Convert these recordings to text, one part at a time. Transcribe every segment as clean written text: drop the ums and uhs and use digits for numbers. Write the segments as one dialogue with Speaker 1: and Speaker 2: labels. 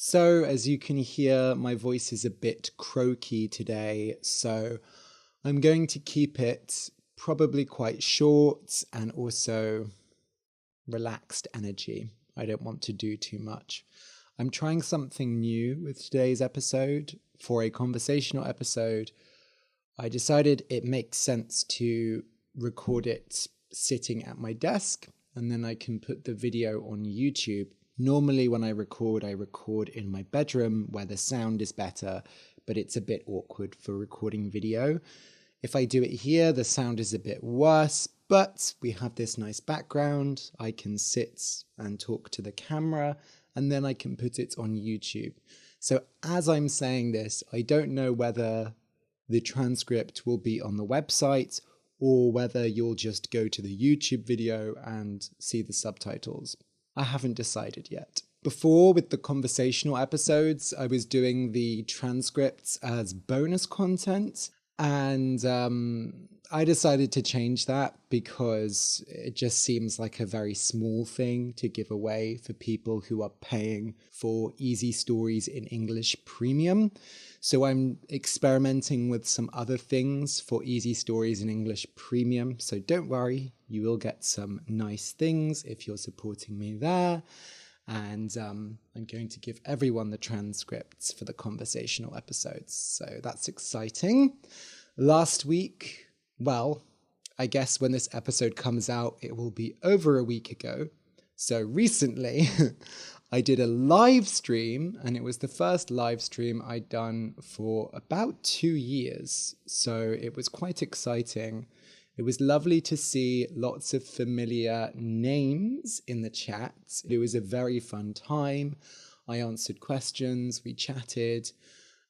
Speaker 1: So, as you can hear, my voice is a bit croaky today, so I'm going to keep it probably quite short and also relaxed energy. I don't want to do too much. I'm trying something new with today's episode. For a conversational episode, I decided it makes sense to record it sitting at my desk, and then I can put the video on YouTube. Normally when I record in my bedroom where the sound is better, but it's a bit awkward for recording video. If I do it here, the sound is a bit worse, but we have this nice background. I can sit and talk to the camera, and then I can put it on YouTube. So as I'm saying this, I don't know whether the transcript will be on the website or whether you'll just go to the YouTube video and see the subtitles. I haven't decided yet. Before, with the conversational episodes, I was doing the transcripts as bonus content, and I decided to change that because it just seems like a very small thing to give away for people who are paying for Easy Stories in English Premium. So I'm experimenting with some other things for Easy Stories in English Premium. So don't worry, you will get some nice things if you're supporting me there. And I'm going to give everyone the transcripts for the conversational episodes. So that's exciting. Last week, well, I guess when this episode comes out, it will be over a week ago. So recently, I did a live stream, and it was the first live stream I'd done for about 2 years. So it was quite exciting. It was lovely to see lots of familiar names in the chat. It was a very fun time. I answered questions, we chatted,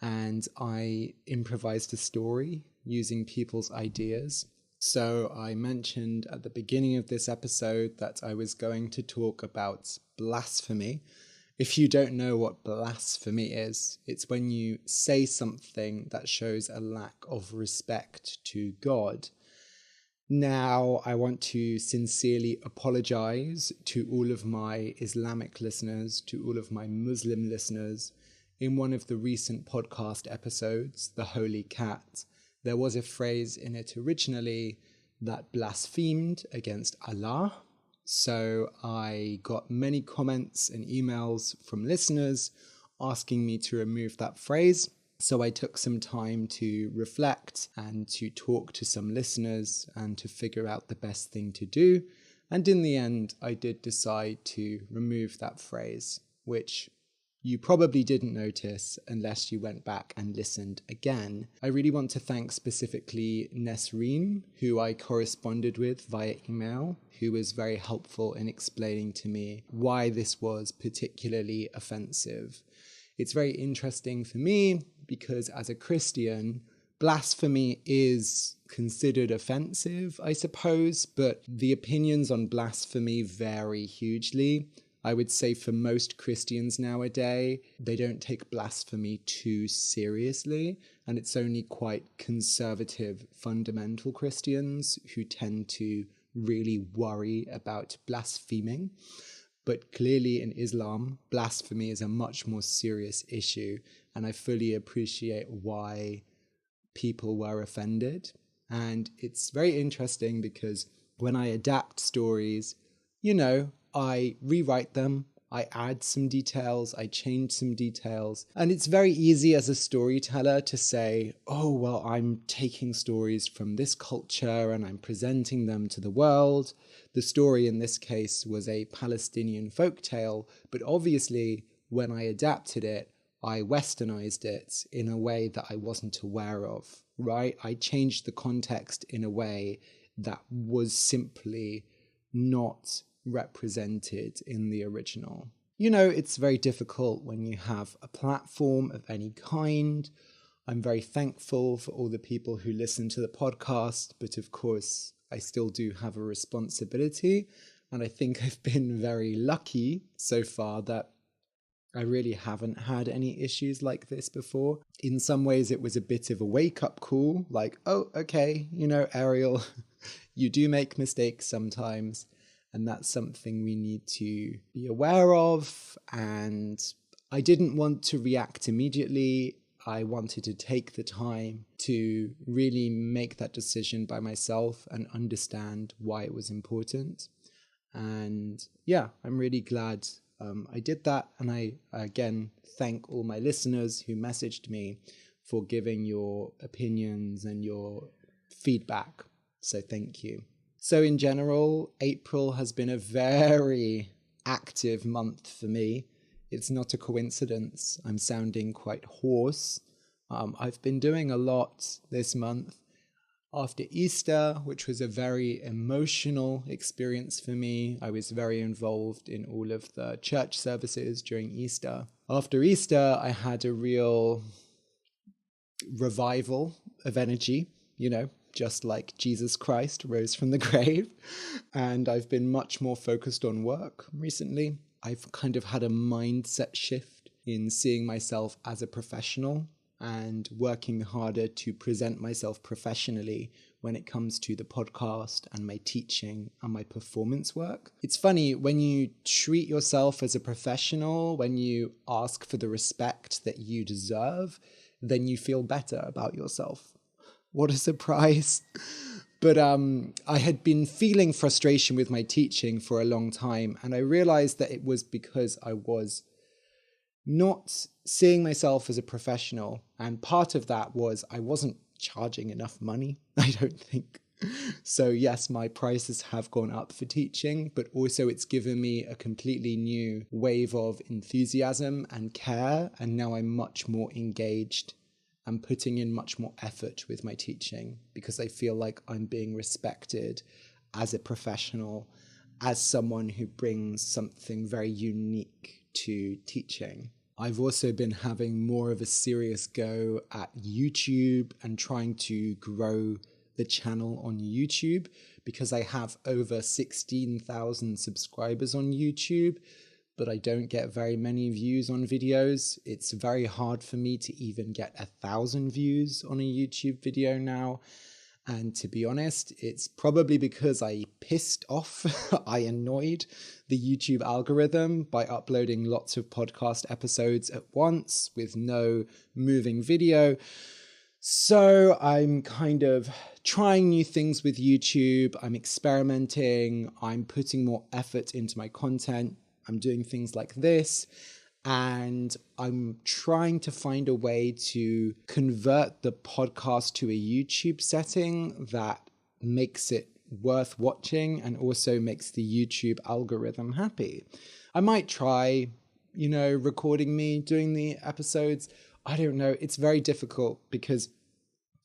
Speaker 1: and I improvised a story using people's ideas. So I mentioned at the beginning of this episode that I was going to talk about blasphemy. If you don't know what blasphemy is, it's when you say something that shows a lack of respect to God. Now, I want to sincerely apologize to all of my Islamic listeners, to all of my Muslim listeners. In one of the recent podcast episodes, The Holy Cat, there was a phrase in it originally that blasphemed against Allah. So I got many comments and emails from listeners asking me to remove that phrase. So I took some time to reflect and to talk to some listeners and to figure out the best thing to do. And in the end, I did decide to remove that phrase, which you probably didn't notice unless you went back and listened again. I really want to thank specifically Nesreen, who I corresponded with via email, who was very helpful in explaining to me why this was particularly offensive. It's very interesting for me because as a Christian, blasphemy is considered offensive, I suppose, but the opinions on blasphemy vary hugely. I would say for most Christians nowadays, they don't take blasphemy too seriously, and it's only quite conservative, fundamental Christians who tend to really worry about blaspheming. But clearly in Islam, blasphemy is a much more serious issue, and I fully appreciate why people were offended. And it's very interesting because when I adapt stories, I rewrite them, I add some details, I change some details, and it's very easy as a storyteller to say, oh, well, I'm taking stories from this culture and I'm presenting them to the world. The story in this case was a Palestinian folktale, but obviously when I adapted it, I westernized it in a way that I wasn't aware of, right? I changed the context in a way that was simply not represented in the original. It's very difficult when you have a platform of any kind. I'm very thankful for all the people who listen to the podcast, but of course, I still do have a responsibility. And I think I've been very lucky so far that I really haven't had any issues like this before. In some ways, it was a bit of a wake-up call, like, oh, okay, Ariel, you do make mistakes sometimes. And that's something we need to be aware of. And I didn't want to react immediately. I wanted to take the time to really make that decision by myself and understand why it was important. And yeah, I'm really glad I did that. And I, again, thank all my listeners who messaged me for giving your opinions and your feedback. So thank you. So in general, April has been a very active month for me. It's not a coincidence. I'm sounding quite hoarse. I've been doing a lot this month. After Easter, which was a very emotional experience for me, I was very involved in all of the church services during Easter. After Easter, I had a real revival of energy, just like Jesus Christ rose from the grave. And I've been much more focused on work recently. I've kind of had a mindset shift in seeing myself as a professional and working harder to present myself professionally when it comes to the podcast and my teaching and my performance work. It's funny, when you treat yourself as a professional, when you ask for the respect that you deserve, then you feel better about yourself. What a surprise. But I had been feeling frustration with my teaching for a long time, and I realized that it was because I was not seeing myself as a professional. And part of that was I wasn't charging enough money, I don't think. So yes, my prices have gone up for teaching, but also it's given me a completely new wave of enthusiasm and care. And now I'm much more engaged and putting in much more effort with my teaching because I feel like I'm being respected as a professional, as someone who brings something very unique to teaching. I've also been having more of a serious go at YouTube and trying to grow the channel on YouTube because I have over 16,000 subscribers on YouTube, but I don't get very many views on videos. It's very hard for me to even get 1,000 views on a YouTube video now. And to be honest, it's probably because I pissed off, I annoyed the YouTube algorithm by uploading lots of podcast episodes at once with no moving video. So I'm kind of trying new things with YouTube. I'm experimenting. I'm putting more effort into my content. I'm doing things like this. And I'm trying to find a way to convert the podcast to a YouTube setting that makes it worth watching and also makes the YouTube algorithm happy. I might try, recording me doing the episodes. I don't know. It's very difficult because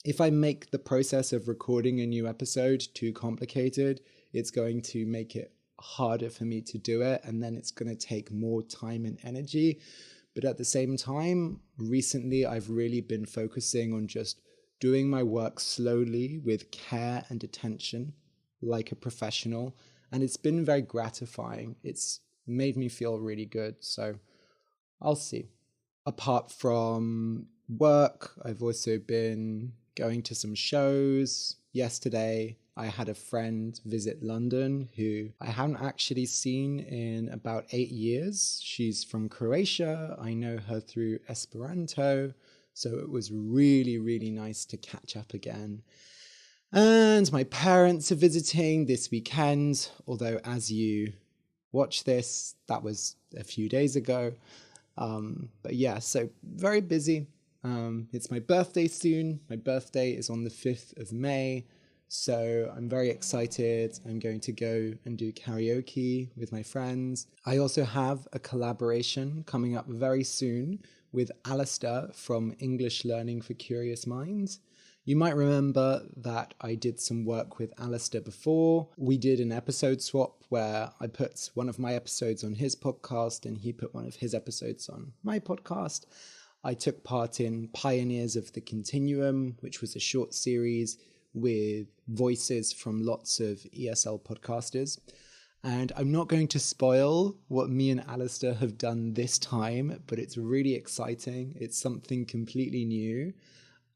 Speaker 1: if I make the process of recording a new episode too complicated, it's going to make it harder for me to do it, and then it's going to take more time and energy. But at the same time, recently I've really been focusing on just doing my work slowly with care and attention like a professional, and it's been very gratifying. It's made me feel really good, so I'll see. Apart from work, I've also been going to some shows. Yesterday I had a friend visit London who I haven't actually seen in about 8 years. She's from Croatia. I know her through Esperanto. So it was really, really nice to catch up again. And my parents are visiting this weekend, although as you watch this, that was a few days ago. But yeah, so very busy. It's my birthday soon. My birthday is on the 5th of May. So I'm very excited. I'm going to go and do karaoke with my friends. I also have a collaboration coming up very soon with Alistair from English Learning for Curious Minds. You might remember that I did some work with Alistair before. We did an episode swap where I put one of my episodes on his podcast and he put one of his episodes on my podcast. I took part in Pioneers of the Continuum, which was a short series with voices from lots of ESL podcasters. And I'm not going to spoil what me and Alistair have done this time, but it's really exciting. It's something completely new,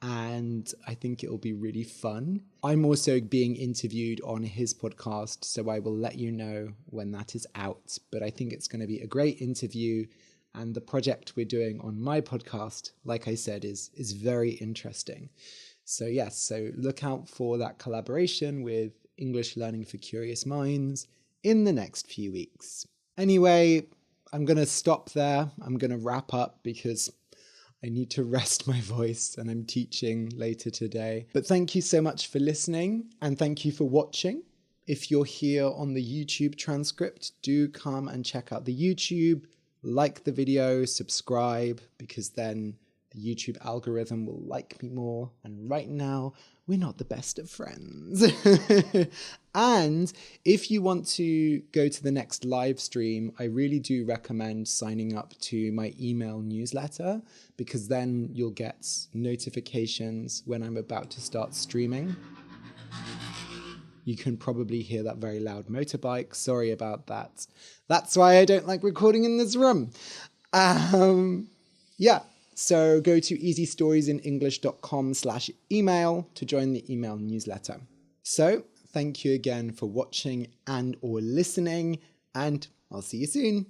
Speaker 1: and I think it will be really fun. I'm also being interviewed on his podcast, so I will let you know when that is out. But I think it's going to be a great interview, And the project we're doing on my podcast, like I said, is very interesting. So yes, so look out for that collaboration with English Learning for Curious Minds in the next few weeks. Anyway, I'm going to stop there. I'm going to wrap up because I need to rest my voice and I'm teaching later today. But thank you so much for listening and thank you for watching. If you're here on the YouTube transcript, do come and check out the YouTube, like the video, subscribe, because then the YouTube algorithm will like me more. And right now, we're not the best of friends. And if you want to go to the next live stream, I really do recommend signing up to my email newsletter, because then you'll get notifications when I'm about to start streaming. You can probably hear that very loud motorbike. Sorry about that. That's why I don't like recording in this room. Yeah, so go to easystoriesinenglish.com/email to join the email newsletter. So thank you again for watching and or listening, and I'll see you soon.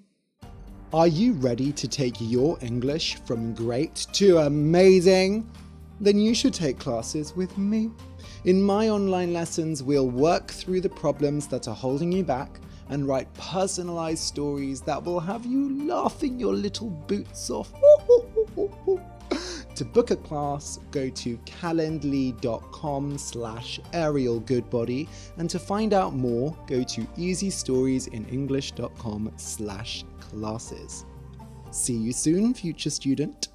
Speaker 1: Are you ready to take your English from great to amazing? Then you should take classes with me. In my online lessons, we'll work through the problems that are holding you back and write personalized stories that will have you laughing your little boots off. To book a class, go to calendly.com/arielgoodbody, and to find out more, go to easystoriesinenglish.com/classes. See you soon, future student.